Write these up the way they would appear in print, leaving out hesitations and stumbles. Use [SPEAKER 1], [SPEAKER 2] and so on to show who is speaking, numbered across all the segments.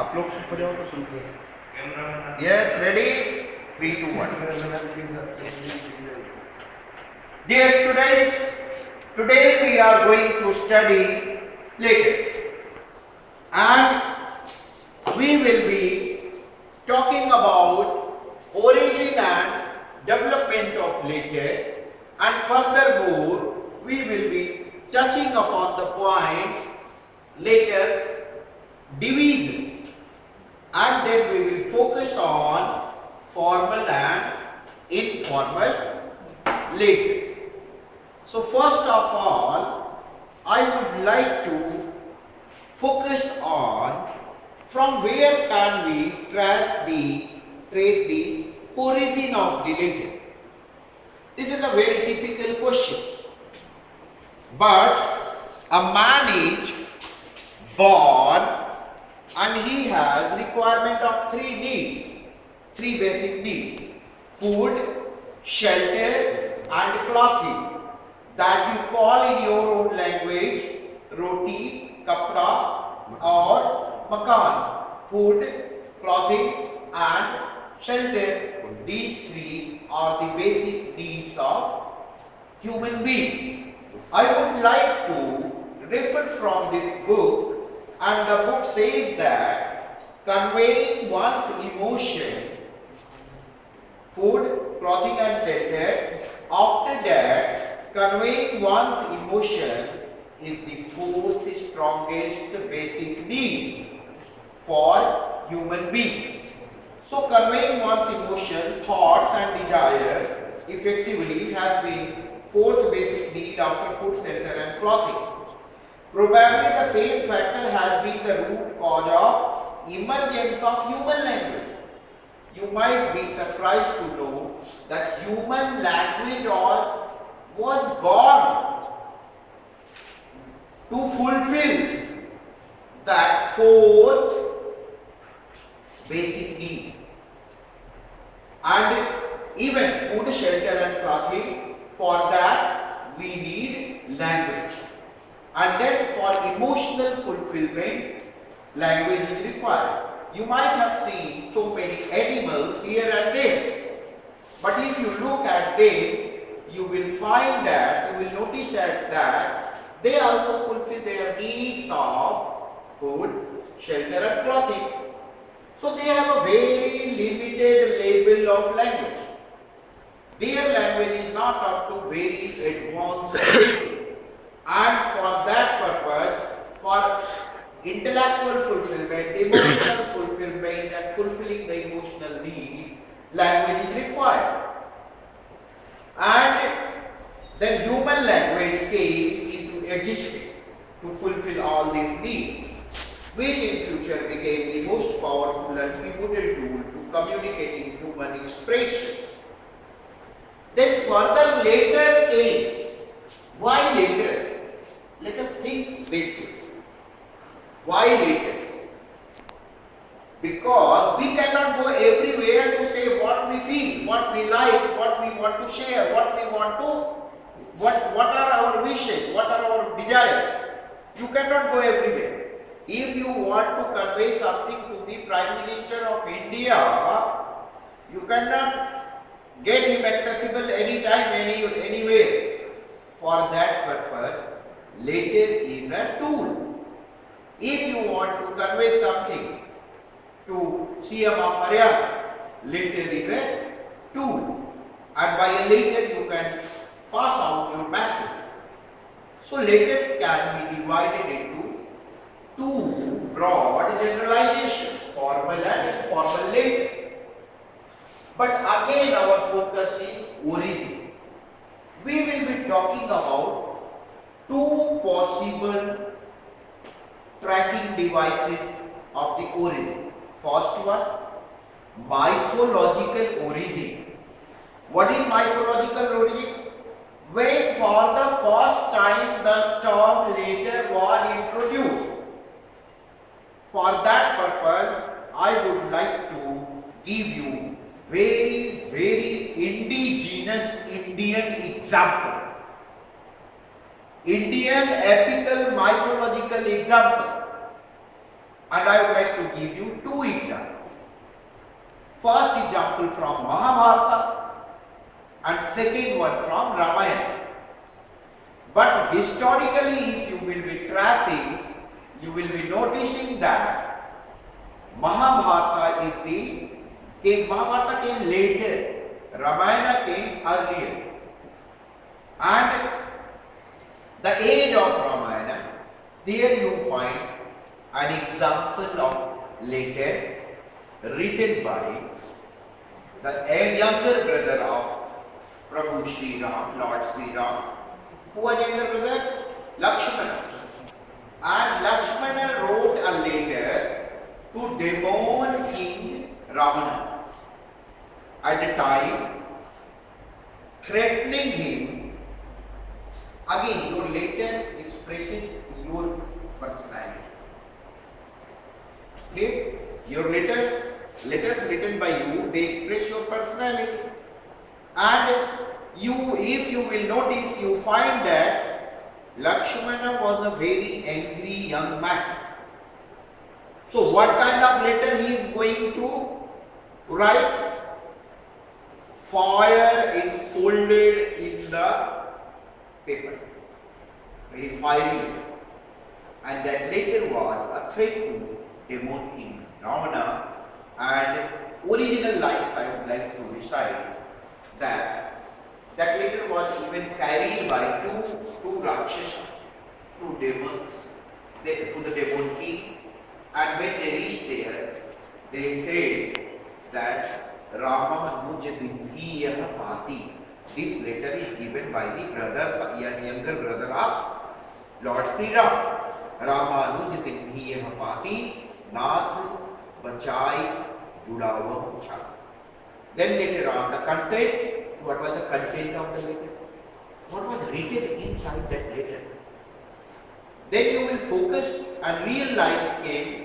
[SPEAKER 1] आप लोग चुप हो जाओ तो सुनते हैं. Yes, ready? 3, 2, 1. Dear students, today we are going to study letters, and we will be talking about origin and development of letter, and furthermore we will be touching upon the points letters division, and then we will focus on formal and informal letters. So first of all, I would like to focus on from where can we trace the origin of the letter. This is a very typical question. But a man is born and he has requirement of three needs, three basic needs: food, shelter and clothing, that you call in your own language roti, kapda or makan. Food, clothing and shelter, these three are the basic needs of human being. I would like to refer from this book, and the book says that conveying one's emotion, food, clothing and shelter, after that conveying one's emotion is the fourth strongest basic need for human being. So conveying one's emotion, thoughts and desires effectively has been fourth basic need after food, shelter and clothing. Probably the same factor has been the root cause of emergence of human language. You might be surprised to know that human language was born to fulfill that fourth basic need. And even food, shelter and clothing, for that we need language. And then for emotional fulfillment, language is required. You might have seen so many animals here and there, but if you look at them, you will find that, you will notice that they also fulfill their needs of food, shelter and clothing. So they have a very limited level of language. Their language is not up to very advanced level. And for that purpose, for intellectual fulfillment, emotional fulfillment and fulfilling the emotional needs, language is required. And then human language came into existence to fulfill all these needs, which in future became the most powerful and pivotal tool to communicating human expression. Then further later came. Why letters? Let us think this way. Why letters? Because we cannot go everywhere to say what we feel, what we like, what we want to share, what are our wishes, what are our desires. You cannot go everywhere. If you want to convey something to the Prime Minister of India, you cannot get him accessible anytime, anywhere. For that purpose, letter is a tool. If you want to convey something to CM of Haryana, letter is a tool, and by a letter you can pass out your message. So letters can be divided into two broad generalizations, formal and informal letters. But again our focus is origin. We will be talking about two possible tracking devices of the origin. First one, mythological origin. What is mythological origin? When for the first time the term letter was introduced. For that purpose, I would like to give you very indigenous Indian example. Indian epical mythological example. And I would like like to give you two examples. First example from Mahabharata and second one from Ramayana. But historically, if you will be tracing, you will be noticing that Mahabharata Mahabharata came later, Ramayana came earlier. And the age of Ramayana, there you find an example of letter written by the younger brother of Prabhu Sri Ram, Lord Sri Ram. Who was younger brother? Lakshmana. And Lakshmana wrote a letter to demon king Ravana at the time, threatening him. Again, your letter expresses your personality. Okay? Your letters written by you, they express your personality. And if you will notice, you find that Lakshmana was a very angry young man. So what kind of letter he is going to write? Fire enfolded in the paper. Very fiery. And that letter was a threat to demon king Ravana. And original lines I would like to recite that letter was even carried by two Rakshasa, two demons, to the demon king. And when they reached there, they said that Rama Nuj Dinhi Yah Pati. This letter is given by the younger brother of Lord Sri Ram. Rama Nuj Dinhi Yah Pati Nath Bachai Judavam Cha. Then later on, the content. What was the content of the letter? What was written inside that letter? Then you will focus and real lines came.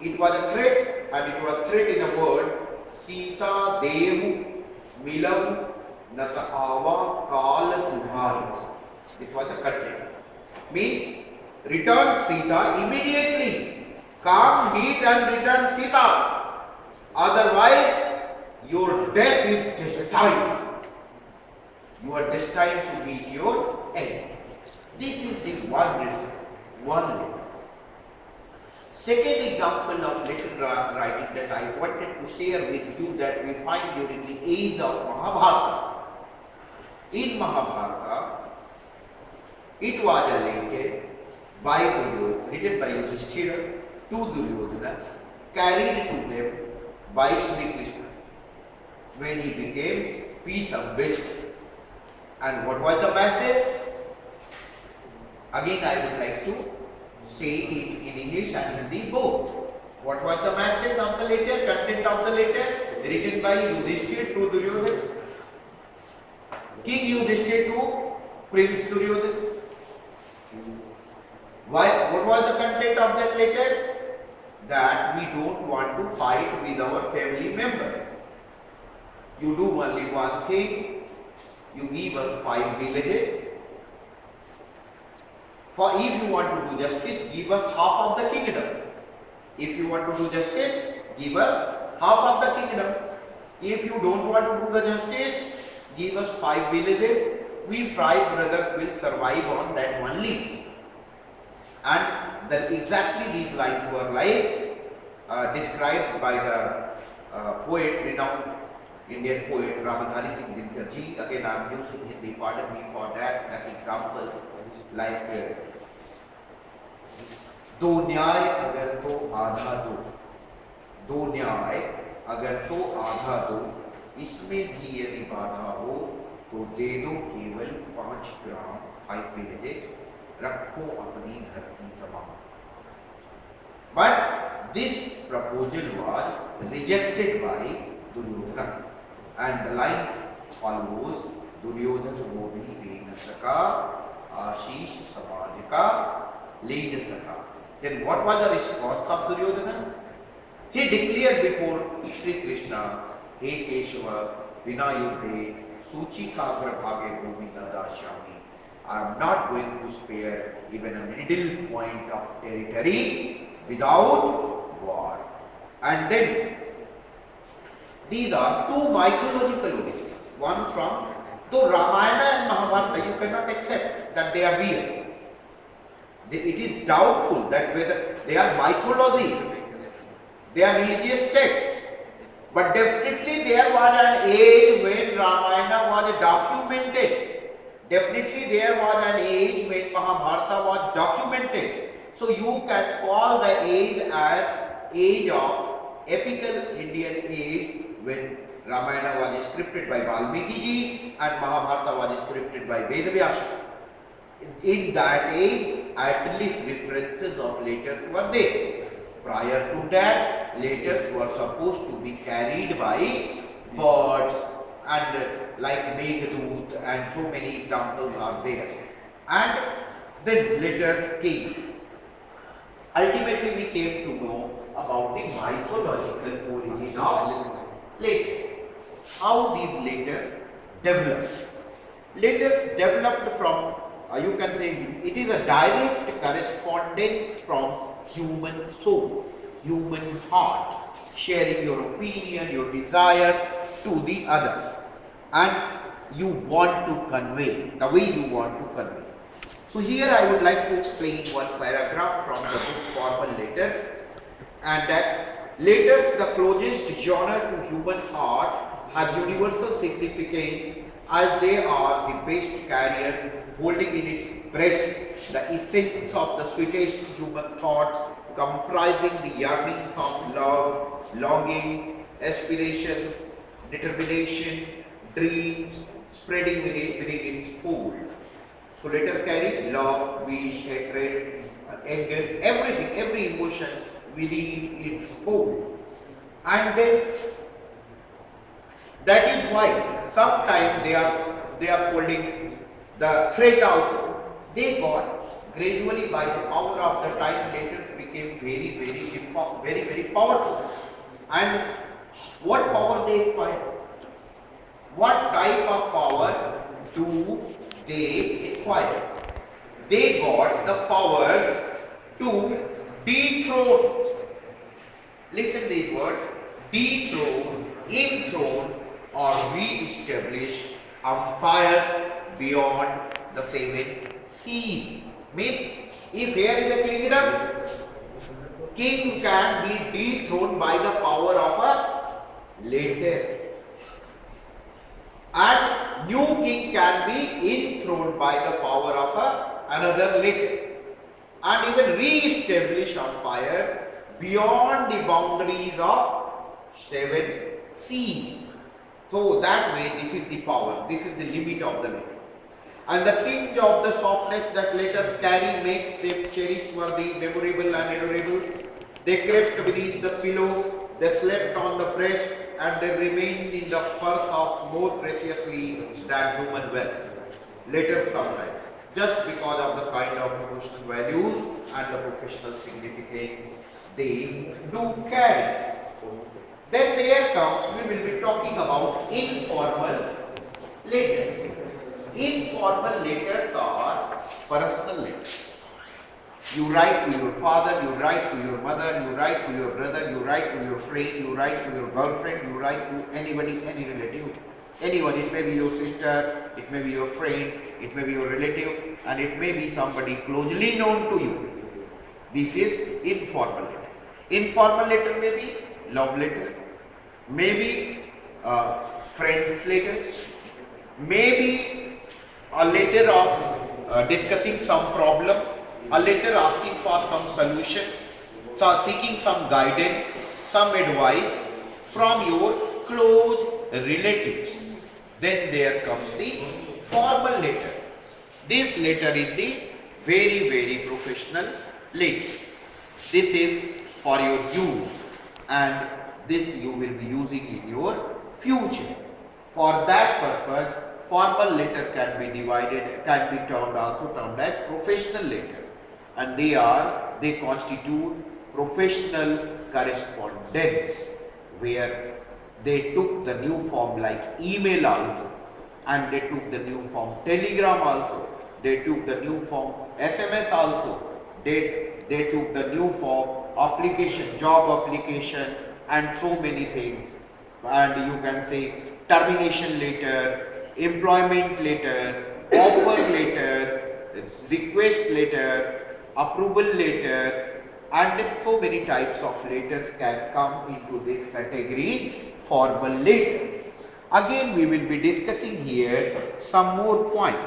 [SPEAKER 1] It was a threat, and it was threat in a word. Sita Devu Milam Nata Ava Kala Tumhari. This was the content. Means return Sita immediately. Come, meet and return Sita. Otherwise, your death is destined. You are destined to meet your end. This is the one reason, one letter. Second example of letter writing that I wanted to share with you that we find during the age of Mahabharata. In Mahabharata, it was a letter by Duryodhana, written by Yudhishthira to Duryodhana, carried to them by Sri Krishna when he became peace ambassador. And what was the message? Again, I would like to say it in English and Hindi both. What was the message of the letter, content of the letter, written by Yudhishthira to Duryodhana? King Yudhishthira to Prince Duryodhana. Why? What was the content of that letter? That we don't want to fight with our family members. You do only one thing. You give us 5 villages. For if you want to do justice, give us half of the kingdom. If you want to do justice, give us half of the kingdom. If you don't want to do the justice, give us 5 villages. We 5 brothers will survive on that only. And that exactly these lines were like described by the poet, renowned Indian poet Ramadhani Singh Dinkar ji. Again, I am using Hindi, pardon me for that example. Like दो न्याय अगर तो आधा दो, दो न्याय अगर तो आधा दो, इसमें भी यदि बाधा हो तो दे दो केवल 5 ग्राम 5 villages, रखो अपनी धरती तमाम. But this proposal was rejected by Duryodhana, and the line follows: Duryodhan वो भी ले न सका, आशीष समाज का ले न सका. Then what was the response of Duryodhana? He declared before Shri Krishna, He Keshava, Vinayuddhe, Suchi Kagra Bhage Bhumi Nadashyami. I am not going to spare even a middle point of territory without And then these are two mythological origins. One from, though Ramayana and Mahabharata you cannot accept that they are real. It is doubtful that whether they are mythology, they are religious texts. But definitely there was an age when Ramayana was documented. Definitely there was an age when Mahabharata was documented. So you can call the age as age of epical Indian age, when Ramayana was scripted by Valmiki ji and Mahabharata was scripted by Vedavyasa. In that age, at least references of letters were there. Prior to that, letters were supposed to be carried by birds, and like Meghdut, and so many examples are there. And then letters came. Ultimately, we came to know about the mythological origin of letters. How these letters developed. Letters developed from, you can say, it is a direct correspondence from human soul, human heart, sharing your opinion, your desires to the others, and you want to convey the way you want to convey. So here I would like to explain one paragraph from the book Formal Letters, and that letters, the closest genre to human heart, have universal significance as they are the best carriers holding in its breast the essence of the sweetest human thoughts, comprising the yearnings of love, longings, aspirations, determination, dreams, spreading within its fold. So let us carry love, wish, hatred, anger, everything, every emotion within its fold. And then that is why sometimes they are folding the thread also. They got gradually, by the power of the time, letters became very powerful. And what power they acquired? What type of power do they acquire? They got the power to dethrone. Listen these words: dethrone, enthrone, or re-establish empires beyond the seven seas. Means, if here is a kingdom, king can be dethroned by the power of a letter, and new king can be enthroned by the power of another letter, and even re-establish empires beyond the boundaries of seven seas. So that way, this is the power, this is the limit of the letter. And the tinge of the softness that letters carry makes them cherished worthy, memorable and adorable. They crept beneath the pillow, they slept on the breast, and they remained in the purse of more preciously than human wealth. Letters sometimes, just because of the kind of emotional values and the professional significance they do carry. Then there comes, we will be talking about informal letters. Informal letters are personal letters. You write to your father, you write to your mother, you write to your brother, you write to your friend, you write to your girlfriend, you write to anybody, any relative. Anyone, it may be your sister, it may be your friend, it may be your relative, and it may be somebody closely known to you. This is informal letter. Informal letter may be love letter, maybe friend's letter, maybe a letter of discussing some problem, a letter asking for some solution, so seeking some guidance, some advice from your close relatives. Then there comes the formal letter. This letter is the very professional letter. This is for your use, and this you will be using in your future. For that purpose, formal letter can be divided, can be also termed as professional letter, and they constitute professional correspondence, where they took the new form like email also, and they took the new form telegram also, they took the new form SMS also, they took the new form application, job application, and so many things. And you can say termination letter, employment letter, offer letter, request letter, approval letter, and so many types of letters can come into this category, formal letters. Again, we will be discussing here some more point.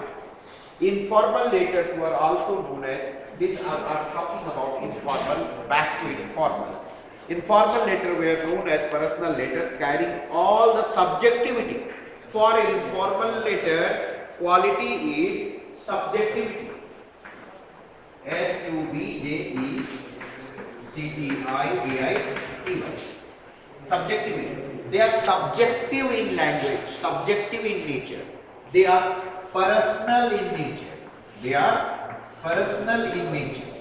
[SPEAKER 1] Informal letters were also known as, these are talking about informal, back to informal. Informal letters were known as personal letters carrying all the subjectivity. For informal letter, quality is subjectivity. subjectivity. Subjectivity. They are subjective in language, subjective in nature. They are personal in nature. They are personal in nature.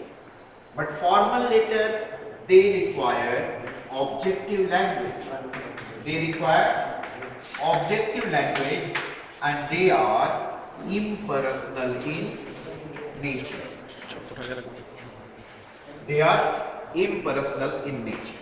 [SPEAKER 1] But formal letters, they require objective language. They require objective language and they are impersonal in nature. They are impersonal in nature.